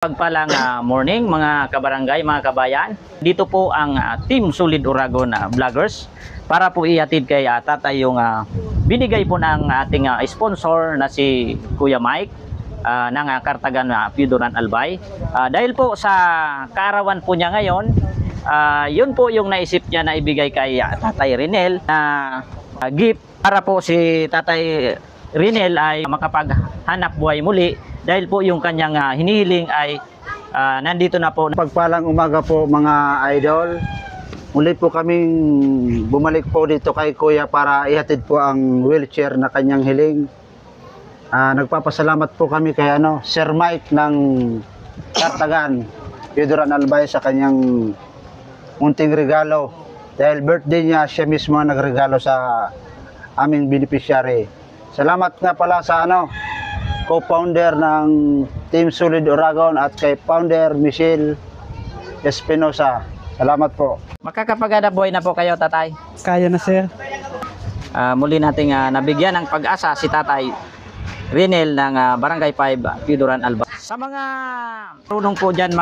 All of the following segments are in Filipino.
Pagpalang morning mga kabarangay, mga kabayan. Dito po ang Team Solid Uragon Vloggers para po ihatid kay tatay yung binigay po ng ating sponsor na si Kuya Mike ng Cartagan Piudoran Albay. Dahil po sa kaarawan po niya ngayon, yun po yung naisip niya na ibigay kay Tatay Rinel na gift para po si Tatay Rinel ay makapaghanap buhay muli. Dahil po yung kanyang hinihiling ay nandito na po. Pagpalang umaga po mga idol. Muli po kaming bumalik po dito kay Kuya para ihatid po ang wheelchair na kanyang hiling. Nagpapasalamat po kami kay Sir Mike ng Cartagan Piudoran Albay sa kanyang munting regalo. Dahil birthday niya, siya mismo nagregalo sa aming beneficiary. Salamat nga pala sa co-founder ng Team Solid Uragon at kay founder Michelle Espinosa. Salamat po. Makakapaghanap buhay na po kayo, Tatay? Kaya na, sir. Muli nating nabigyan ng pag-asa si Tatay Rinel ng Barangay 5 Piudoran Albay. Sa mga marunong po dyan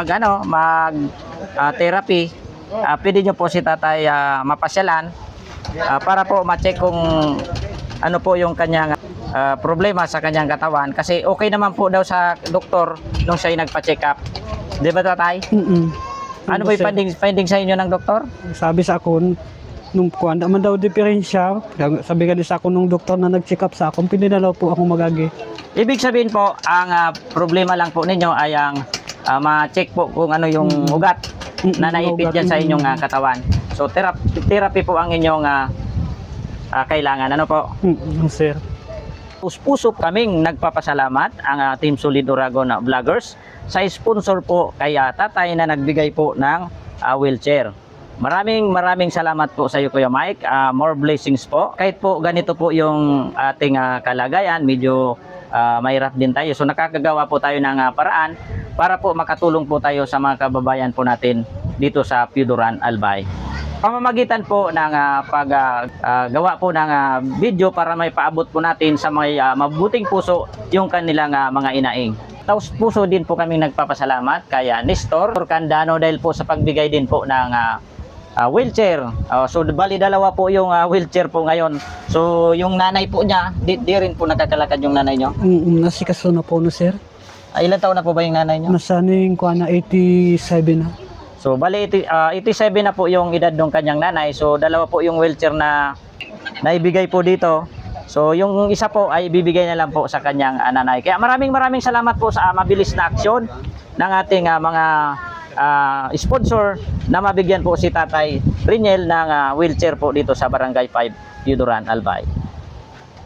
mag-therapy, pwede nyo po si Tatay mapasyalan para po ma-check kung ano po yung kanyang problema sa kanyang katawan, kasi okay naman po daw sa doktor nung siya ay nagpa-check up. Di ba, Tatay? Ano po yung finding sa inyo ng doktor? Sabi sa ako, nung kuwan naman daw diferensya, sabi ka sa ako nung doktor na nag-check up sa akin, pininalaw po akong magagi. Ibig sabihin po, ang problema lang po ninyo ay ang ma-check po kung ano yung ugat na naipit dyan sa inyong katawan. So, therapy po ang inyong kailangan. Ano po? Sir. Puso kaming nagpapasalamat ang Team Solid Uragon Vloggers sa sponsor po kay Tatay na nagbigay po ng wheelchair. Maraming salamat po sa iyo, Kuya Mike. More blessings po. Kahit po ganito po yung ating kalagayan, medyo mahirap din tayo. So nakakagawa po tayo ng paraan para po makatulong po tayo sa mga kababayan po natin dito sa Piudoran Albay. Pamamagitan po ng paggawa po ng video para may paabot po natin sa may mabuting puso yung kanilang mga inaing. Taos puso din po kami nagpapasalamat kay Nestor Candano dahil po sa pagbigay din po ng wheelchair. So bali dalawa po yung wheelchair po ngayon. So yung nanay po niya, di rin po nakakalakad yung nanay nyo? Nasikaso na po no, sir. Ilan taon na po ba yung nanay nyo? Nasa na 87 na. So bali 87 na po yung edad ng kanyang nanay. So dalawa po yung wheelchair na naibigay po dito. So yung isa po ay ibibigay na lang po sa kanyang nanay. Kaya maraming salamat po sa mabilis na aksyon ng ating mga sponsor na mabigyan po si Tatay Rinel ng wheelchair po dito sa Barangay 5 Piudoran Albay.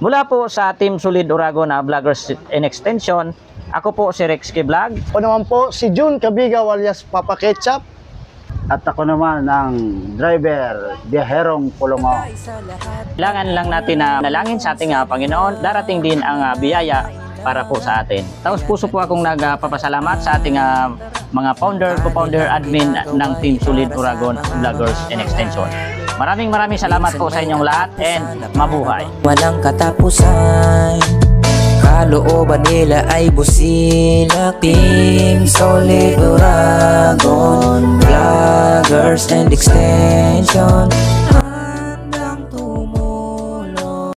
Mula po sa Team Solid Uragon Vloggers and Extension, ako po si Rex Vlog. Ako naman po si Jun Cabiga alias Papa Ketchup. At ako naman ang driver, Biyaherong Pulongo. Kailangan lang natin na nalangin sa ating Panginoon. Darating din ang biyaya para po sa atin. Taos puso po akong nagpapasalamat sa ating mga founder, co-founder, admin ng Team Solid Uragon Vloggers and Extension. Maraming salamat po sa inyong lahat and mabuhay. Walang katapusan, kalooban nila ay busilak. Team Solid Uragon Vloggers and Extension.